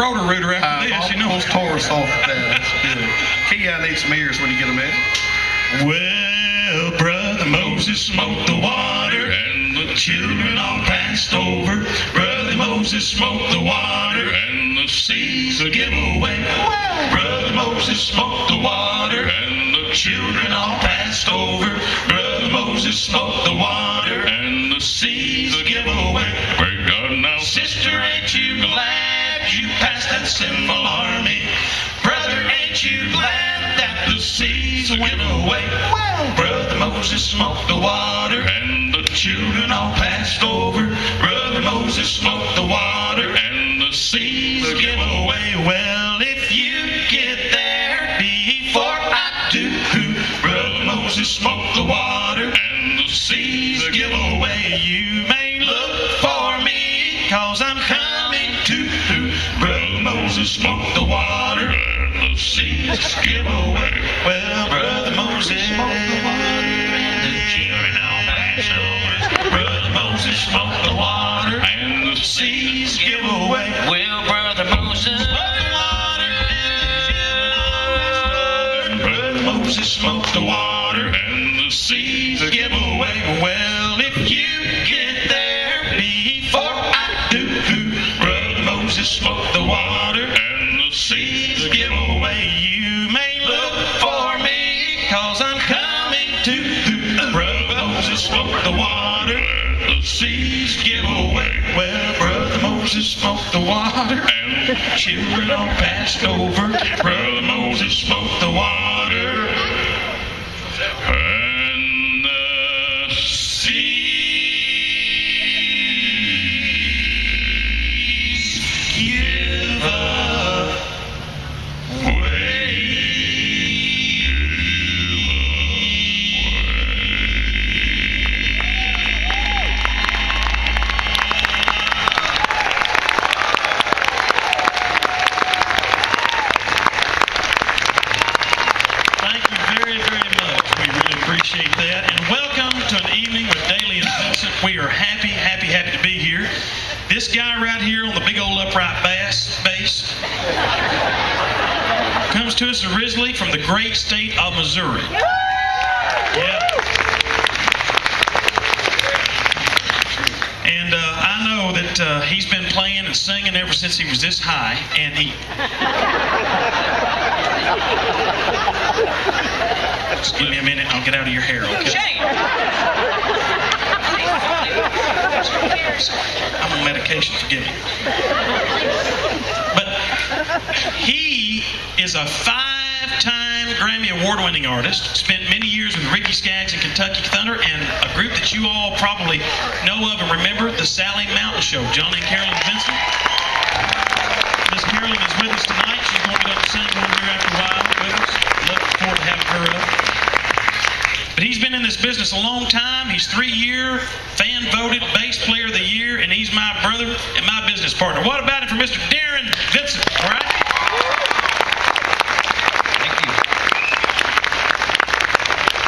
Roto-Rooter after this, you know. Almost tore us off at that. That's good. Key, I need some ears when you get them in. Well, Brother Moses smote the water, and the children all passed over. Brother Moses smote the water, and the seas will give away. Brother Moses smote the water, and the children all passed over. Brother Moses smote the water, and the seas will give away. Break God now, sister, ain't you glad you passed that sinful army? Brother, ain't you glad that the seas will give away? Well, Brother Moses smoked the water, and the children all passed over. Brother Moses smoked the water, and the seas will give away. Well, if you get there before I do, Brother Moses smoked the water, and the seas will give away. You may look for me, 'cause I'm coming to. Brother Moses smoked the water, and the seas give away. Well, Brother Moses smoked the water, and the children all passed over. Brother Moses smoked the water, and the seas give away. Well, Brother Moses smoked the water, and the children all passed over. Brother Moses smoked the water, and the seas give away. Well, if you get there before I do, Brother Moses smoked the water, and the seas give away. You may look for me, 'cause I'm coming to. Brother Moses smoked the water, and the seas give away. Well, Brother Moses smoked the water, and the children all passed over. Brother Moses smoked the water, and the seas give away. Thank you very, very much. We really appreciate that. And welcome to an evening with Dailey and Vincent. We are happy to be here. This guy right here on the big old upright bass comes to us originally from the great state of Missouri. Yeah. And I know that he's been playing and singing ever since he was this high, and he... Just give me a minute, I'll get out of your hair, okay? I'm on medication, forgive me. But he is a 5-time Grammy Award-winning artist, spent many years with Ricky Skaggs and Kentucky Thunder, and a group that you all probably know of and remember, the Sally Mountain Show. Johnny and Carolyn Vincent. Miss Carolyn is with us tonight. She's going to get up and sing one here after a while with us. Looking forward to having her up. But he's been in this business a long time. He's 3-year fan-voted bass player of the year, and he's my brother and my business partner. What about it for Mr. Darren Vincent, all right? Thank you.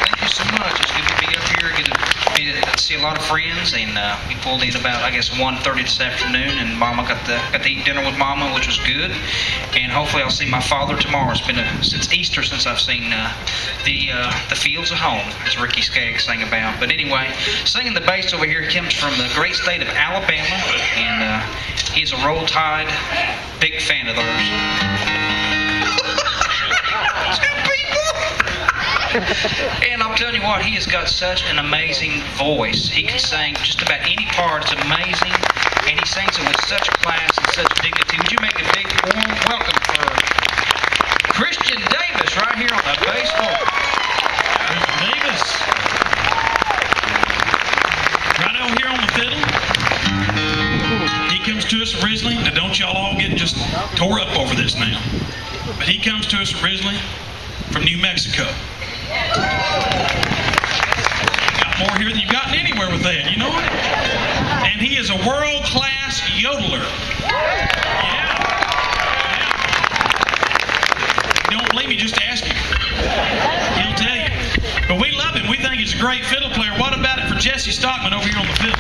Thank you so much. It's good to be up here, get to see a lot of friends, and we pulled in about, I guess, 1:30 this afternoon, and Mama got to eat dinner with Mama, which was good. And hopefully I'll see my father tomorrow. It's been since Easter since I've seen the fields of home, as Ricky Skaggs sang about. But anyway, singing the bass over here, he comes from the great state of Alabama, and he's a Roll Tide big fan of theirs. And I'm telling you what, he has got such an amazing voice. He can sing just about any part. It's amazing. And he sings it with such class and such dignity. Would you make a big warm welcome for Christian Davis right here on the bass vocal? Christian Davis. Right out here on the fiddle. He comes to us originally. Now don't y'all all get just tore up over this now. But he comes to us originally from New Mexico. Got more here than you've gotten anywhere with that, you know it? And he is a world-class yodeler. Yeah. If you don't believe me, just ask him. He'll tell you. But we love him. We think he's a great fiddle player. What about it for Jesse Stockman over here on the fiddle?